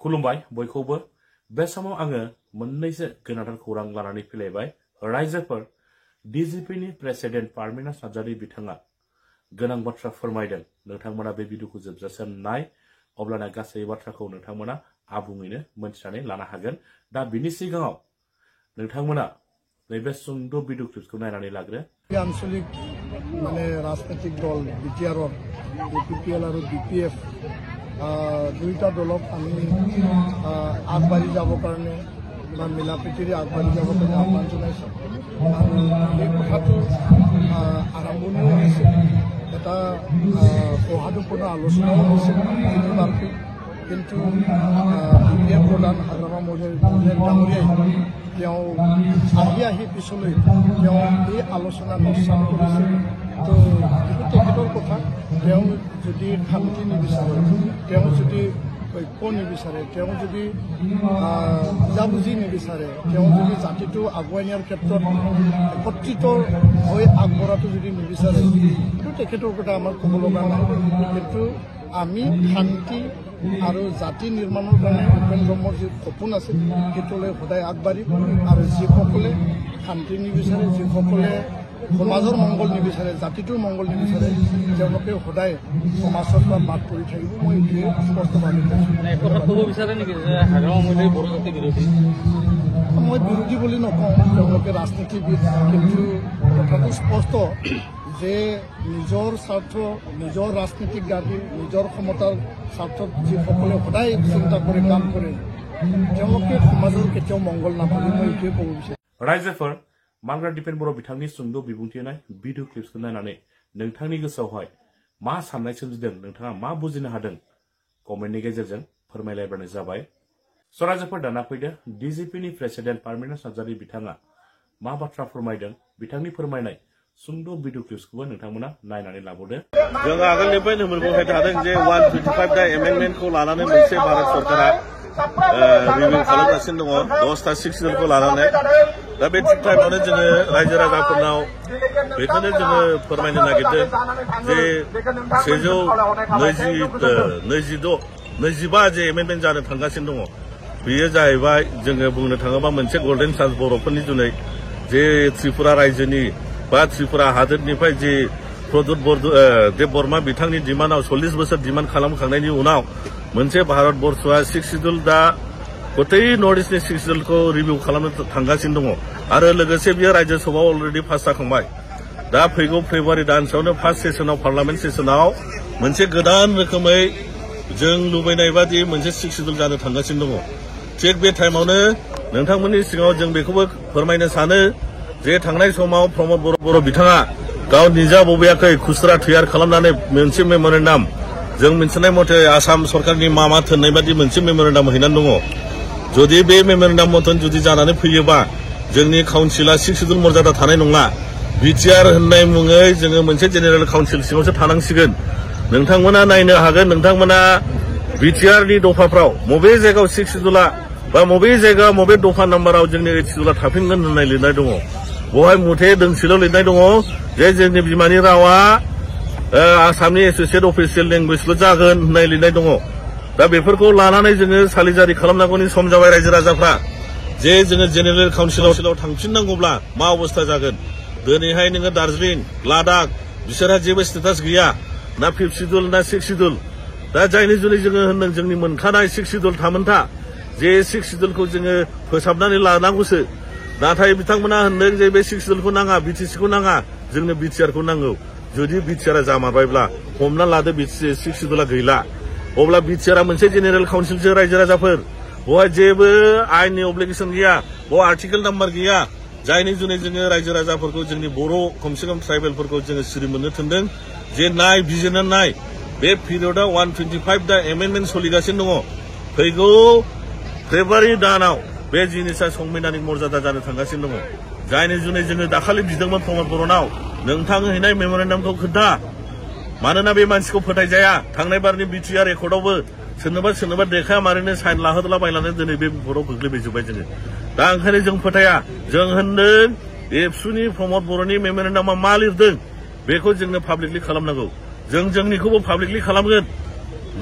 खुलुमबाय बयखौबो बे समाव आङो मोननैसो गोनांथार खौरां लानानै फैलायबाय। रायजोफोर डिजिपिनि प्रेसिडेन्ट पारमिना सार्जारि बिथाङा गोनां बाथ्रा फोरमायदों। नोंथांमोना बे भिडिअखौ जोबजासिम नाय, अब्लाना गासै बाथ्राखौ नोंथांमोना आबुङैनो मोनथिनानै लानो हागोन। दा बिनि सिगाङाव नोंथांमोना नैबे सुंद' भिडिअ क्लिपखौ नायनानै लाग्रो। आंचलिक माने राजनैतिक दल बिटिआर एपिपिएल और बिपिएफ दुईटा दलक आमी आगबाढ़ी जाবৰ কাৰণে বা মিলা প্ৰীতিৰে আগবাঢ়ি যাবৰ কাৰণে আহ্বান জনাইছোঁ। আৰু এই কথাটো আৰম্ভণিও হৈছিল, এটা সৌহাৰ্দ্যপূৰ্ণ আলোচনাও হৈছিল তিনিবাৰকৈ, কিন্তু বিপিএফ প্ৰধান হাগ্ৰামা মহোদয় ডাঙৰীয়াই তেওঁ আহি পিছলৈ তেওঁ এই আলোচনা অনুষ্ঠান কৰিছিল। তো তেখেতৰ কথা, তেওঁ যদি শান্তি নিবিচাৰে, তেওঁ যদি ঐক্য নিবিচাৰে, তেওঁ যদি বুজাবুজি নিবিচাৰে, তেওঁ যদি জাতিটো আগুৱাই নিয়াৰ ক্ষেত্ৰত একত্ৰিত হৈ আগবঢ়াটো যদি নিবিচাৰে, কিন্তু তেখেতৰ কথা আমাৰ ক'ব লগা নাই। কিন্তু আমি শান্তি আৰু জাতি নিৰ্মাণৰ কাৰণে উপেন ব্ৰহ্মৰ যি সপোন আছিল সেইটোলৈ সদায় আগবাঢ়িম। আৰু যিসকলে শান্তি নিবিচাৰে, যিসকলে সমাজৰ মংগল নিবিচাৰে, জাতিটোৰ মংগল নিবিচাৰে, তেওঁলোকে সদায় সমাজৰ পৰা বাদ পৰি থাকিব। মই এইটোৱে স্পষ্টভাৱে ক'ব বিচাৰে নেকি যে হাগ্ৰামা মহোদয় বড়োজাতি বিৰোধী? মই বিৰোধী বুলি নকওঁ, তেওঁলোকে ৰাজনীতিবিদ, কিন্তু কথাটো স্পষ্ট যে নিজৰ স্বাৰ্থ, নিজৰ ৰাজনীতিক গাড়ী, নিজৰ ক্ষমতাৰ স্বাৰ্থত যিসকলে সদায় চিন্তা কৰি কাম কৰে, তেওঁলোকে সমাজৰ কেতিয়াও মংগল নাপাবে। মই এইটোৱে ক'ব বিচাৰিম। रायजोफोर मानग्रा दिपेन बर' बिथांनि सुंद' बिबुंथि होनाय भिडिअ क्लिप्सखौ नायनानै नोंथांनि गोसोआवहाय मा साननाय सोमजिदों, नोंथाङा मा बुजिनो हादों, कमेन्टनि गेजेरजों फोरमायलायबानो जाबाय। रायजोफोर दाना फैदो डिजिपिनि प्रेसिडेन्ट पारमिना सार्जारि बिथाङा मा बाथ्रा फोरमायदों, बिथांनि फोरमायनाय सुंद' भिडिअ क्लिप्सखौबो नोंथांमोना नायनानै लाबोदो। जों आगोलनिफ्रायनो मोनबोबाय थादों जे 125 दा एमेन्डमेन्टखौ लानानै मोनसे भारत सरकारा रिभिउ खालामगासिनो दङ, 10टा सिक्सनखौ लानानै। दा बे टाइमावनो जोङो रायजो राजाफोरनाव बेखौनो जोङो फोरमायनो नागिरदों जे 125 जे एमेन्डमेन्ट जानो थांगासिनो दङ, बेयो जाहैबाय जोङो बुंनो थाङोबा मोनसे गल्डेन चान्स बर'फोरनि जुनै, जे त्रिपुरा रायजोनि बा त्रिपुरा हादोरनिफ्राय जे प्रदुत देब बर्मा बिथांनि डिमान्डआव 40 बोसोर डिमान्ड खालामखांनायनि उनाव मोनसे भारत बर्षआ 6 शिड्युल दा गतै नर्थ इस्टनि 6 शिड्युलखौ रिभिउ खालामनो थांगासिनो दङ। आरो लोगोसे बियो रायजो सभायाव अलरेडि पास जाखांबाय। दा फैगौ फेब्रुवारि दानसेयावनो फार्स्ट सेसनाव पार्लामेन्ट सेसनाव मोनसे गोदान रोखोमै जों लुबैनाय बादि मोनसे 6 शिड्युल जानो थांगासिनो दङ। थिग बे टाइमावनो नोंथांमोननि सिगाङाव जों बेखौबो फोरमायनो सानो जे थांनाय समाव प्रमद बर' बिथाङा गाव निजा बबेयाखै खुस्रा तैयार खालामनानै मोनसे मेम'रेन्डाम, जों मिथिनाय मथे आसाम सरकारनि मामा थोननाय बादि मोनसे मेम'रेन्डाम हैनानै दङ। जुदि बे मेम'रेन्डाम मथन जुदि जानानै फैयोबा जोंनि काउन्सिला 6 शिड्युल मर्यादा थानाय नङा। बिटिआर होननाय मुङै जोङो मोनसे जेनेरेल काउन्सिल सिङावसो थानांसिगोन। नोंथांमोना नायनो हागोन, नोंथांमोना बिटिआरनि दफाफ्राव बबे जायगायाव 6 शिड्युला बा बबे जायगा बबे दफा नाम्बाराव जोंनि 8 शिड्युला थाफिनगोन होननाय लिरनाय दङ। बेवहाय मुथे दोंसेल' लिरनाय दङ जे जोंनि बिमानि रावा आसामनि एस'सियेट अफिसियेल लेंगुवेजल' जागोन होननाय लिरनाय दङ। दा बेफोरखौ लानानै जोङो सालिजारि खालामनांगौनि सम जाबाय रायजो राजाफ्रा, जे जोङो जेनेरेल काउन्सिलाव थांफिननांगौब्ला मा अबस्था जागोन। दिनैहाय नोङो दार्जिलिं, लादाख बिसोरहा जेबो स्टेटास गैया, ना 5th शिड्युल ना 6 शिड्युल। दा जायनि जुनै जोङो होनदों जोंनि मोनखानाय 6 शिड्युल थामोनथा, जे 6 शिड्युलखौ जोङो फोसाबनानै लानांगौसो। नाथाय बिथांमोना होनदों जे बे 6 शिड्युलखौ नाङा, बिटिसिखौ नाङा, जोंनो बिटिआरखौ नांगौ। जुदि बिटिआरा जामारबायब्ला हमना लादो 6 शिड्युला गैला, अब्ला बिटिआरा मोनसे जेनेरेल काउन्सिलसो रायजो राजाफोर। बेवहाय जेबो आइननि अब्लिगेसन गैया, बेव आर्टिकेल नाम्बार गैया, जायनि जुनै जोङो रायजो राजाफोरखौ जोंनि बर' खमसे खम ट्राइबेलफोरखौ जोङो सिरि मोननो थोनदों जे नाय, बिजिरनो नाय। बे पिरियडआव 125 दा एमेन्डमेन्ट सोलिगासिनो दङ। फैगौ फेब्रुवारि दानाव बे जिनिसा संबिधानिक मर्यादा जानो थांगासिनो दङ। जायनि जुनै जोङो दाखालि बिदोंमोन प्रमद बर'नाव, नोंथां हैनाय मेम'रेन्डामखौ खोन्था, मानोना बे मानसिखौ फोथायजाया। थांनाय बारनि बिटिआर रेकर्डआवबो सोरनोबा देखाया मारैनो साइन लाहोदलाबायनानै दिनै बे बिफदाव गोग्लैबायजोब्बाय जोङो। दा ओंखायनो जों फोथाया, जों होनदों एबसुनि प्रमद बर'नि मेम'रेन्डामा मा लिरदों बेखौ जोंनो पाब्लिकलि खालामनांगौ। जों जोंनिखौबो पाब्लिकलि खालामगोन।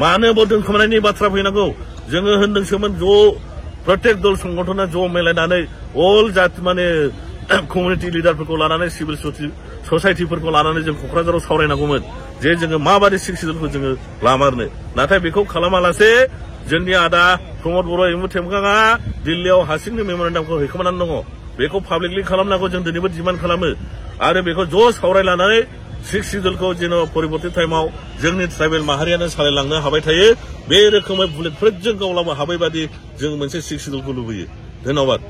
मानो दोनखोमानायनि बाथ्रा फैनांगौ जोङो होनदोंसोमोन ज' प्रत्येक दल संगठना ज' मिलायनानै अल जाति माने कमिउनिटि लिडारफोरखौ लानानै सिभिल ससाइटिफोरखौ लानानै जों क'क्राझाराव सावरायनांगौमोन जे जोङो माबादि सिक्स सिडुलखौ जोङो लामारनो नाथाय बेखौ खालामालासे जोंनि आदा प्रमद बर' एमु टेमगाङा दिल्लीयाव हारसिंनो मेम'रेन्डामखौ हैखोमानानै दङ बेखौ पाब्लिकलि खालामनांगौ जों दिनैबो डिमान्ड खालामो आरो बेखौ ज' सावरायलानानै सिक्स सिडुलखौ जेन' परिबर्तित टाइमाव जोंनि ट्राइबेल माहारियानो सालायलांनो हाबाय थायो बे रोखोमै बुलेटफोरजों गावलांनो हाबाय बादि जों मोनसे सिक्स सिडुलखौ लुबैयो धन्यबाद।